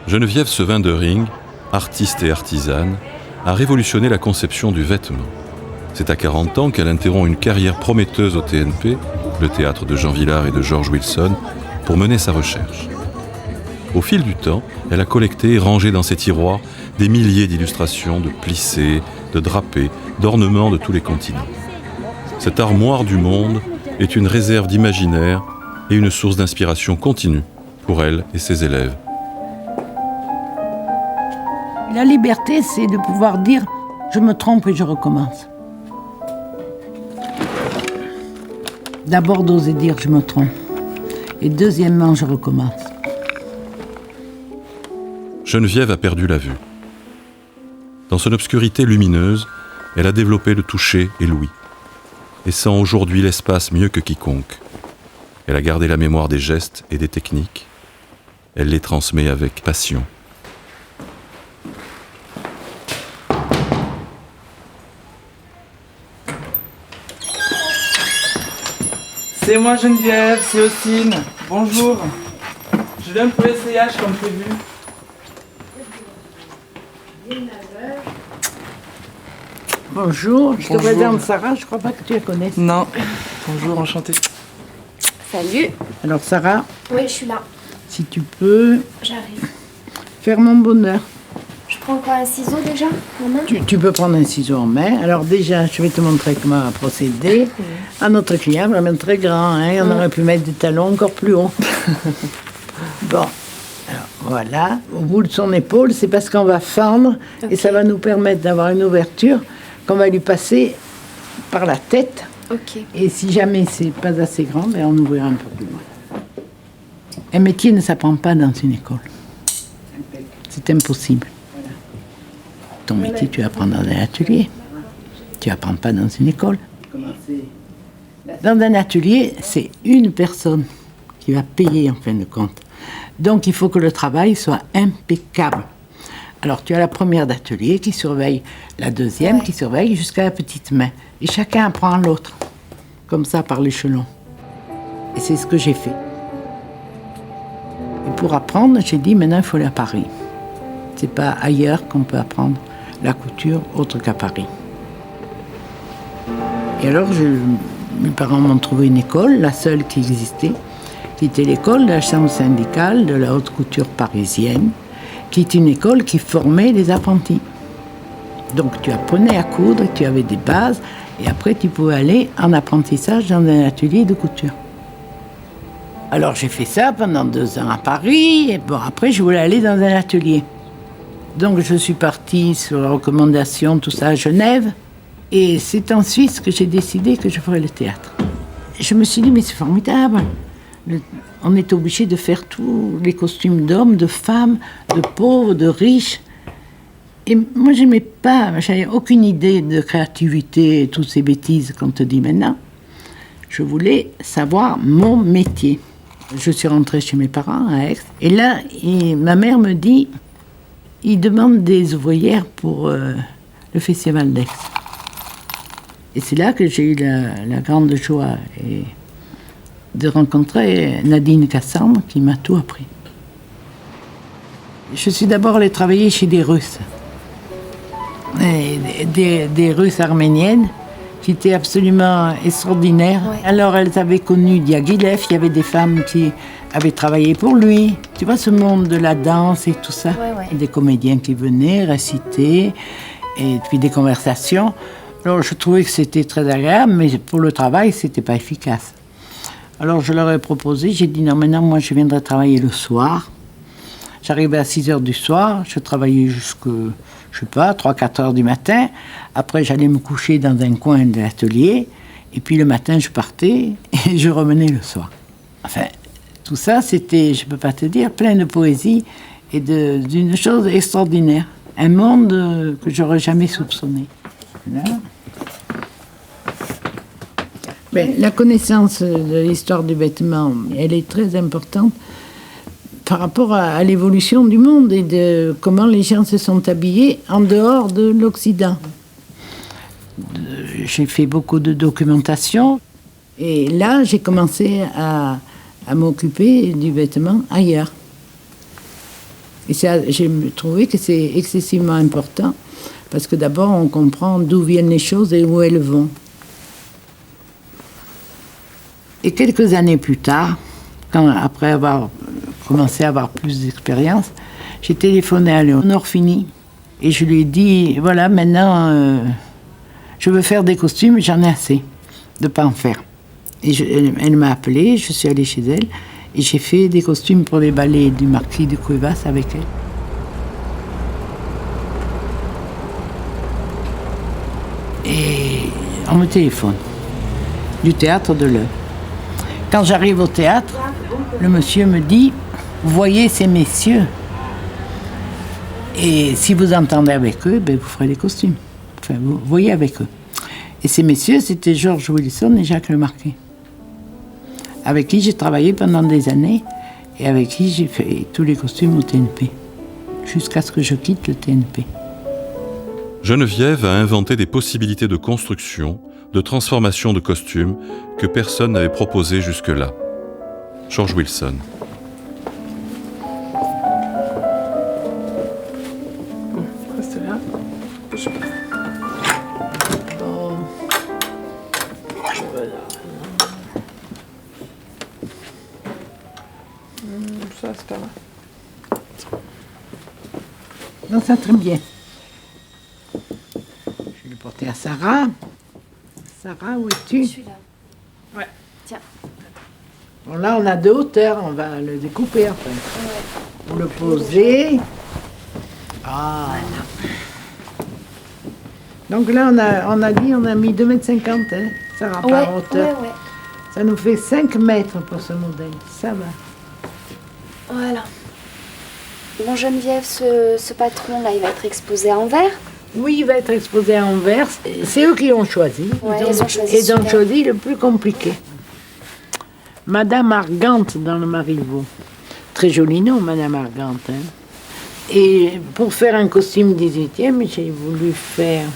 Geneviève Sevin-Dering, artiste et artisane, a révolutionné la conception du vêtement. C'est à 40 ans qu'elle interrompt une carrière prometteuse au TNP, le théâtre de Jean Vilar et de George Wilson, pour mener sa recherche. Au fil du temps, elle a collecté et rangé dans ses tiroirs des milliers d'illustrations, de plissés, de drapés, d'ornements de tous les continents. Cette armoire du monde est une réserve d'imaginaire et une source d'inspiration continue pour elle et ses élèves. La liberté, c'est de pouvoir dire « je me trompe et je recommence ». D'abord, d'oser dire « je me trompe ». Et deuxièmement, je recommence. Geneviève a perdu la vue. Dans son obscurité lumineuse, elle a développé le toucher et l'ouïe, et sent aujourd'hui l'espace mieux que quiconque. Elle a gardé la mémoire des gestes et des techniques. Elle les transmet avec passion. C'est moi Geneviève, c'est Ossine. Bonjour. Je viens pour l'essayage comme prévu. Bonjour, je te présente Sarah, je crois pas que tu la connaisses. Non. Bonjour, enchanté. Salut. Alors Sarah, Oui, je suis là. si tu peux J'arrive. faire mon bonheur. Je prends quoi, un ciseau déjà, en main? Tu peux prendre un ciseau en main. Alors déjà, je vais te montrer comment on va procéder. À notre client, vraiment très grand, hein. On aurait pu mettre des talons encore plus hauts. Bon, alors voilà. Au bout de son épaule, c'est parce qu'on va fendre et ça va nous permettre d'avoir une ouverture qu'on va lui passer par la tête. Ok. Et si jamais c'est pas assez grand, ben on ouvrira un peu plus loin. Un métier ne s'apprend pas dans une école. C'est impossible. Ton métier, tu apprends dans un atelier. Tu apprends pas dans une école. Dans un atelier, c'est une personne qui va payer en fin de compte. Donc il faut que le travail soit impeccable. Alors tu as la première d'atelier qui surveille la deuxième, qui surveille jusqu'à la petite main. Et chacun apprend à l'autre, comme ça par l'échelon. Et c'est ce que j'ai fait. Et pour apprendre, j'ai dit maintenant il faut aller à Paris. C'est pas ailleurs qu'on peut apprendre la couture autre qu'à Paris. Et alors mes parents m'ont trouvé une école, la seule qui existait, qui était l'école de la chambre syndicale de la haute couture parisienne, qui est une école qui formait les apprentis. Donc tu apprenais à coudre, tu avais des bases, et après tu pouvais aller en apprentissage dans un atelier de couture. Alors j'ai fait ça pendant 2 ans à Paris, et bon après je voulais aller dans un atelier. Donc je suis partie sur la recommandation, tout ça à Genève, et c'est en Suisse que j'ai décidé que je ferais le théâtre. Je me suis dit mais c'est formidable. On est obligé de faire tous les costumes d'hommes, de femmes, de pauvres, de riches. Et moi, j'aimais pas, j'avais aucune idée de créativité et toutes ces bêtises qu'on te dit maintenant. Je voulais savoir mon métier. Je suis rentrée chez mes parents à Aix. Et là, ma mère me dit, ils demandent des ouvrières pour le festival d'Aix. Et c'est là que j'ai eu la grande joie de rencontrer Nadine Cassandre qui m'a tout appris. Je suis d'abord allée travailler chez des Russes. Des Russes arméniennes qui étaient absolument extraordinaires. Ouais. Alors elles avaient connu Diaghilev, il y avait des femmes qui avaient travaillé pour lui. Tu vois ce monde de la danse et tout ça. Ouais. Des comédiens qui venaient réciter et puis des conversations. Alors je trouvais que c'était très agréable, mais pour le travail, c'était pas efficace. Alors je leur ai proposé, j'ai dit non, maintenant moi je viendrai travailler le soir. J'arrivais à 6h du soir, je travaillais jusqu'à, je sais pas, 3-4 heures du matin. Après j'allais me coucher dans un coin de l'atelier, et puis le matin je partais, et je revenais le soir. Enfin, tout ça c'était, je peux pas te dire, plein de poésie, et d'une chose extraordinaire. Un monde que j'aurais jamais soupçonné. Là. Ben, la connaissance de l'histoire du vêtement, elle est très importante par rapport à l'évolution du monde et de comment les gens se sont habillés en dehors de l'Occident. J'ai fait beaucoup de documentation et là, j'ai commencé à m'occuper du vêtement ailleurs. Et ça, j'ai trouvé que c'est excessivement important, parce que d'abord, on comprend d'où viennent les choses et où elles vont. Et quelques années plus tard, après avoir commencé à avoir plus d'expérience, j'ai téléphoné à Léonore Fini et je lui ai dit, voilà, maintenant, je veux faire des costumes, j'en ai assez de ne pas en faire. Et elle m'a appelée, je suis allée chez elle et j'ai fait des costumes pour les ballets du Marquis de Cuevas avec elle. Et on me téléphone du théâtre de l'Eure. Quand j'arrive au théâtre, le monsieur me dit « Voyez ces messieurs, et si vous entendez avec eux, ben vous ferez des costumes. Enfin, vous voyez avec eux. » Et ces messieurs, c'était George Wilson et Jacques Lemarquis, avec qui j'ai travaillé pendant des années et avec qui j'ai fait tous les costumes au TNP, jusqu'à ce que je quitte le TNP. Geneviève a inventé des possibilités de construction, de transformation de costumes que personne n'avait proposées jusque-là. George Wilson. Reste là. Bouge pas. Ça, c'est pas mal. Non, ça très bien. Je vais le porter à Sarah. Sarah, où es-tu? Je suis là. Ouais. Tiens. Bon, là, on a 2 hauteurs, on va le découper enfin. Ouais. Vous le posez. Ah. Donc là, on a mis 2,50 m, hein, Sarah, par hauteur. Ouais. Ça nous fait 5 mètres pour ce modèle. Ça va. Voilà. Bon, Geneviève, ce patron-là, il va être exposé à Anvers. Oui, il va être exposé à Anvers. C'est eux qui ont choisi. Ouais, ils ont choisi le plus compliqué. Madame Argante dans le Marivaux. Très joli nom, Madame Argante. Hein. Et pour faire un costume 18e, j'ai voulu faire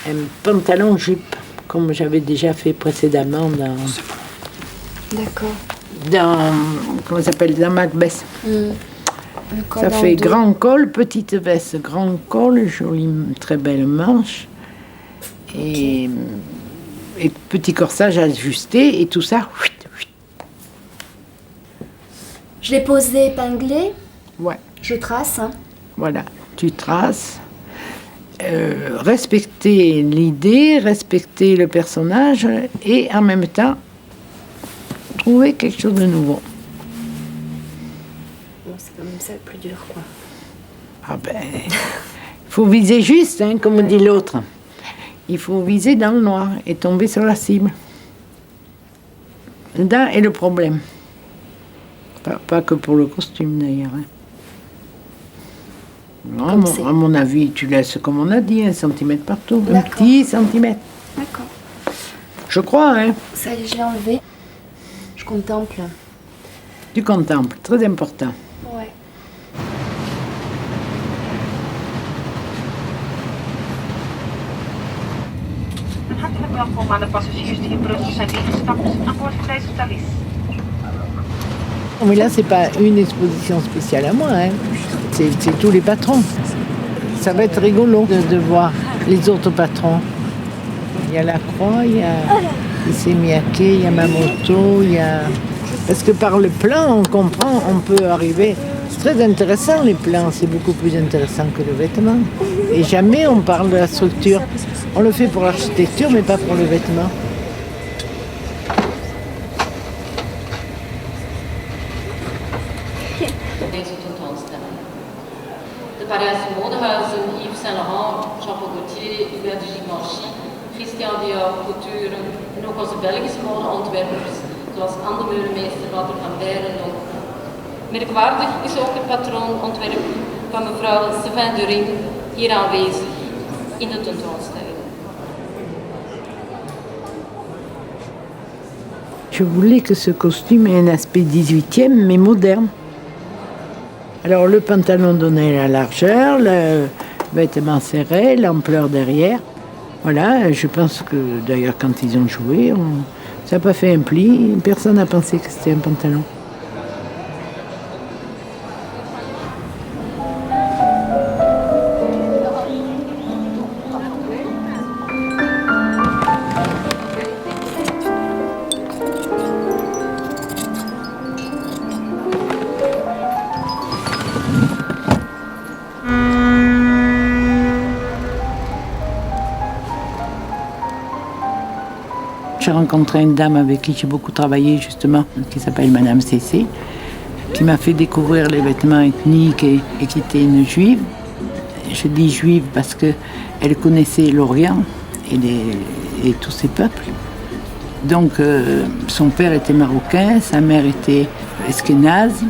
un pantalon-jupe, comme j'avais déjà fait précédemment D'accord. comment ça s'appelle, dans Macbeth. Ça fait grand col, petite veste, grand col, jolie, très belle manche. Et petit corsage ajusté, et tout ça. Je l'ai posé épinglé. Ouais. Je trace. Hein. Voilà, tu traces. Respecter l'idée, respecter le personnage, et en même temps, trouver quelque chose de nouveau. C'est quand même ça le plus dur, quoi. Ah ben, il faut viser juste, hein, comme dit l'autre. Il faut viser dans le noir et tomber sur la cible. Là est le problème. Pas que pour le costume, d'ailleurs. Hein. Non, à mon avis, tu laisses, comme on a dit, 1 centimètre partout. Un petit centimètre. D'accord. Je crois, hein. Ça y est, je l'ai enlevé. Je contemple. Tu contemples, très important. Ouais. Hartelijk welkom aan de passagiers die in Brussel zijn ingestapt aan boord van deze Thalys. Mais là, c'est pas une exposition spéciale à moi, hein. C'est tous les patrons. Ça va être rigolo de voir les autres patrons. Il y a Lacroix, il y a Issey-Miyake, il y a Mamoto, il y a... Parce que par le plan, on comprend, on peut arriver... C'est très intéressant, les plans, c'est beaucoup plus intéressant que le vêtement. Et jamais on parle de la structure. On le fait pour l'architecture, mais pas pour le vêtement. Deze tentoonstelling. De Parijse modehuizen Yves Saint Laurent, Jean-Paul Gaultier, Hubert de Givenchy, Christian Dior, Couture en ook onze Belgische modeontwerpers zoals Anne de Meulemeester, Wouter van Beieren. Merkwaardig is ook het patroonontwerp van mevrouw Sylvain During hier aanwezig in de tentoonstelling. Je voulais que ce costume ait un aspect 18e, mais moderne. Alors le pantalon donnait la largeur, le vêtement serré, l'ampleur derrière. Voilà, je pense que d'ailleurs quand ils ont joué, ça n'a pas fait un pli, personne n'a pensé que c'était un pantalon. j'ai rencontré une dame avec qui j'ai beaucoup travaillé justement, qui s'appelle Madame Cessé, qui m'a fait découvrir les vêtements ethniques et qui était une juive. Je dis juive parce qu'elle connaissait l'Orient et tous ces peuples. Donc son père était marocain, sa mère était esquénaze.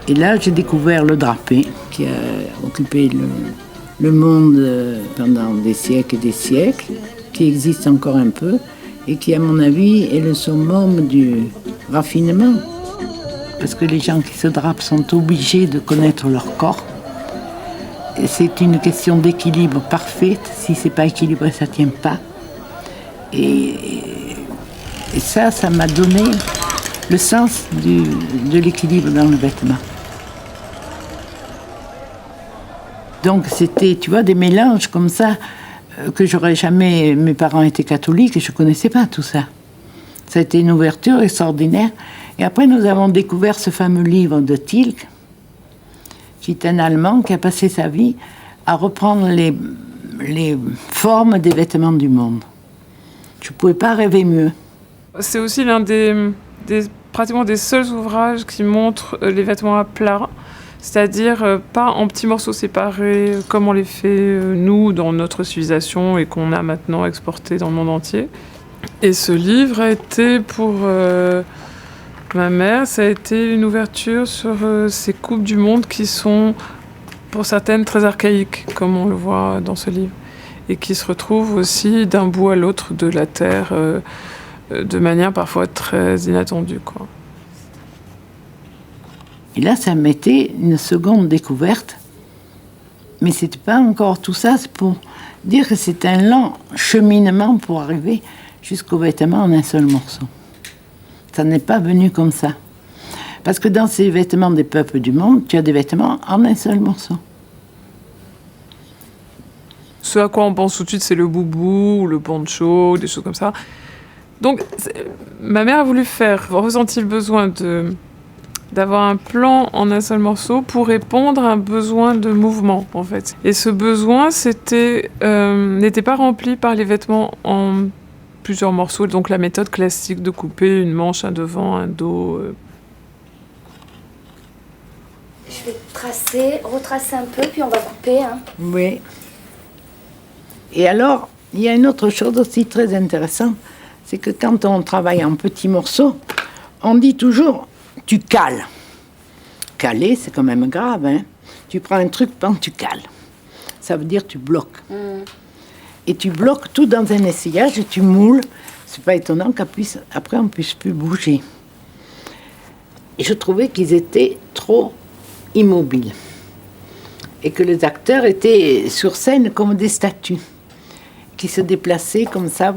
Et là, j'ai découvert le drapé qui a occupé le monde pendant des siècles et des siècles, qui existe encore un peu et qui, à mon avis, est le summum du raffinement. Parce que les gens qui se drapent sont obligés de connaître leur corps. Et c'est une question d'équilibre parfaite. Si c'est pas équilibré, ça tient pas. Et ça m'a donné le sens de l'équilibre dans le vêtement. Donc c'était, tu vois, des mélanges comme ça que j'aurais jamais... Mes parents étaient catholiques et je connaissais pas tout ça. Ça a été une ouverture extraordinaire. Et après, nous avons découvert ce fameux livre de Tilk, qui est un Allemand qui a passé sa vie à reprendre les formes des vêtements du monde. Je ne pouvais pas rêver mieux. C'est aussi l'un pratiquement des seuls ouvrages qui montrent les vêtements à plat, c'est-à-dire pas en petits morceaux séparés, comme on les fait nous dans notre civilisation et qu'on a maintenant exporté dans le monde entier. Et ce livre a été pour ma mère, ça a été une ouverture sur ces coupes du monde qui sont pour certaines très archaïques, comme on le voit dans ce livre, et qui se retrouvent aussi d'un bout à l'autre de la Terre de manière parfois très inattendue, quoi. Et là, ça m'était une seconde découverte. Mais c'était pas encore tout ça, c'est pour dire que c'est un lent cheminement pour arriver jusqu'au vêtement en un seul morceau. Ça n'est pas venu comme ça. Parce que dans ces vêtements des peuples du monde, tu as des vêtements en un seul morceau. Ce à quoi on pense tout de suite, c'est le boubou, le poncho, des choses comme ça. Donc, ma mère a voulu ressenti le besoin d'avoir un plan en un seul morceau pour répondre à un besoin de mouvement, en fait. Et ce besoin, n'était pas rempli par les vêtements en plusieurs morceaux, donc la méthode classique de couper une manche, un devant, un dos. Je vais retracer un peu, puis on va couper. Hein. Oui. Et alors, il y a une autre chose aussi très intéressante, c'est que quand on travaille en petits morceaux, on dit toujours « tu cales ». Caler, c'est quand même grave, hein. Tu prends un truc, tu cales. Ça veut dire tu bloques. Et tu bloques tout dans un essayage et tu moules. C'est pas étonnant qu'après on puisse plus bouger. Et je trouvais qu'ils étaient trop immobiles. Et que les acteurs étaient sur scène comme des statues, qui se déplaçaient comme ça.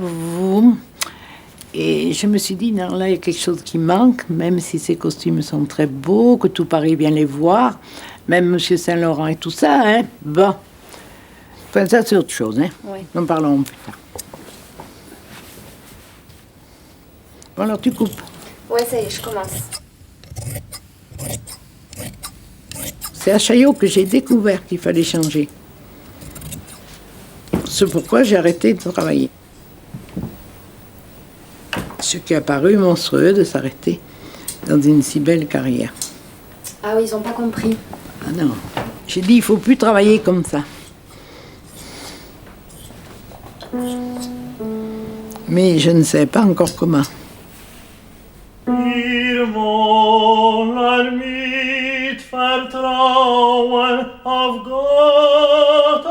Et je me suis dit, non, là, il y a quelque chose qui manque, même si ces costumes sont très beaux, que tout Paris vient les voir, même M. Saint-Laurent et tout ça, hein. Bon. Enfin, ça, c'est autre chose, hein. Oui. Nous en parlerons plus tard. Bon, alors, tu coupes. Ouais, ça y est, je commence. C'est à Chaillot que j'ai découvert qu'il fallait changer. C'est pourquoi j'ai arrêté de travailler. Ce qui a paru monstrueux de s'arrêter dans une si belle carrière. Ah oui, ils n'ont pas compris. Ah non. J'ai dit, il ne faut plus travailler comme ça. Mais je ne sais pas encore comment. Vertrauen auf Gottes